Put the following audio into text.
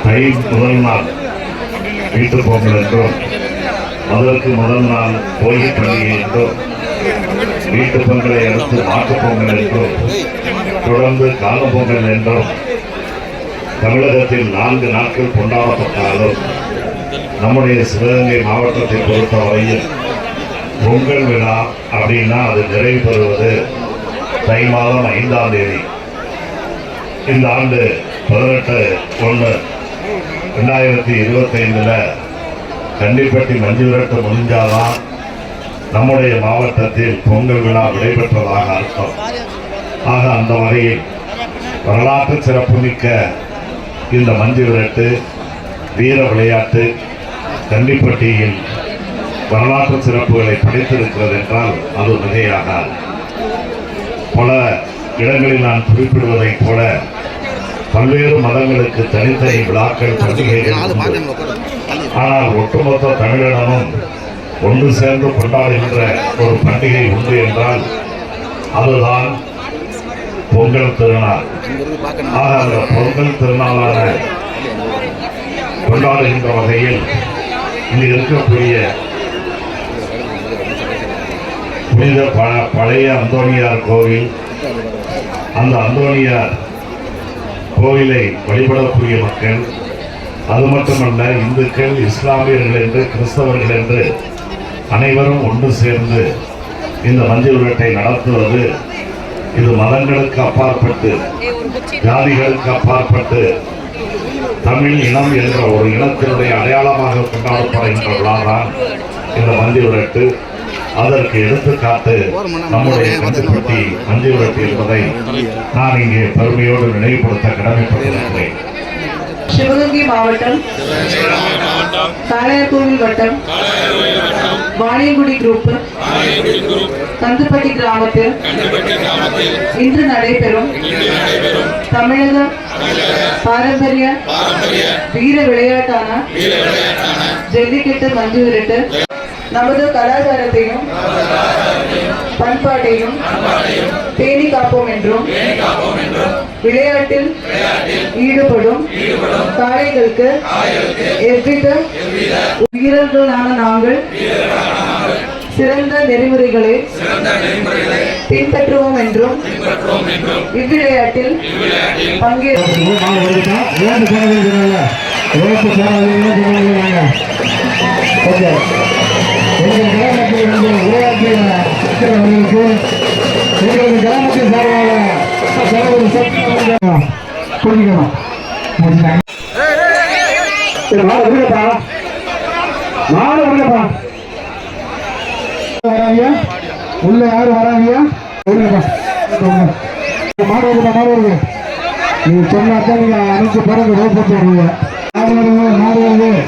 முதல் நாள் வீட்டு பொங்கல் என்றும், அதற்கு முதல் நாள் கோயில் பண்டிகை என்றும், வீட்டு பொங்கலை அடுத்து மாட்டுப் பொங்கல் என்றும், தொடர்ந்து காணும் பொங்கல் என்றும் தமிழகத்தில் 4 நாட்கள் கொண்டாடப்பட்டாலும் நம்முடைய சிவகங்கை மாவட்டத்தை பொறுத்தவரையில் பொங்கல் விழா அப்படின்னா அது நிறைவு பெறுவது தை மாதம் 5ஆம் தேதி. இந்த ஆண்டு 18/1/2025 கண்டிப்பட்டி மஞ்சு விரட்டு முடிஞ்சாதான் நம்முடைய மாவட்டத்தில் பொங்கல் விழா விடைபெற்றதாக அர்த்தம். ஆக அந்த வகையில் வரலாற்று சிறப்புமிக்க இந்த மஞ்சு விரட்டு வீர விளையாட்டு கண்டிப்பட்டியில் வரலாற்று சிறப்புகளை படைத்திருக்கிறது என்றால் அது மிகையாகாது. பல இடங்களில் நான் குறிப்பிடுவதைப் போல பல்வேறு மதங்களுக்கு தனித்தனி விழாக்கள் பண்டிகைகள் உண்டு. ஆனால் ஒட்டுமொத்த தமிழினமும் ஒன்று சேர்ந்து கொண்டாடுகின்ற ஒரு பண்டிகை உண்டு என்றால் அதுதான் பொங்கல் திருநாள். ஆக அந்த பொங்கல் திருநாளான கொண்டாடுகின்ற வகையில் இங்கு இருக்கக்கூடிய புனித பழைய அந்தோணியார் கோவில், அந்த அந்தோணியார் கோவிலை வழிபடக்கூடிய மக்கள், அது மட்டுமல்ல இந்துக்கள், இஸ்லாமியர்கள் என்று, கிறிஸ்தவர்கள் என்று அனைவரும் ஒன்று சேர்ந்து இந்த மஞ்சு விரட்டை நடத்துவது இது மதங்களுக்கு அப்பாற்பட்டு, ஜாதிகளுக்கு அப்பாற்பட்டு தமிழ் இனம் என்ற ஒரு இனத்தினுடைய அடையாளமாக கொண்டாடப்படுகின்ற விழாதான் இந்த மஞ்சு விரட்டு. அதற்கு எடுத்துக்காட்டு நம்முடைய கண்டிப்பட்டி மஞ்சு விரட்டு என்பதை நான் இங்கே பெருமையோடு நினைவுபடுத்த கடமைப்பட்டிருக்கிறேன். சிவகங்கை மாவட்டம் காளையார்கோவில் வட்டம் வாணியங்குடி குரூப் கந்துப்பட்டி கிராமத்தில் இன்று நடைபெறும் தமிழக பாரம்பரிய வீர விளையாட்டான ஜல்லிக்கட்டு மஞ்சு விரட்டு நமது கலாச்சாரத்தையும் பண்பாட்டையும் பேணி காப்போம் என்றும் விளையாட்டில் ஈடுபடும் காளைகளுக்கு எவ்வித வீரர்களான நாங்கள் சிறந்த நெறிமுறைகளை பின்பற்றுவோம் என்றும் இவ்விளையாட்டில் உள்ள யாரு வராங்க? மாணவர்கள் நீங்க சொன்னாதான் நீங்க அனைத்து பிறகு ரோபோட்டு வருவீங்க. மாணவர்கள்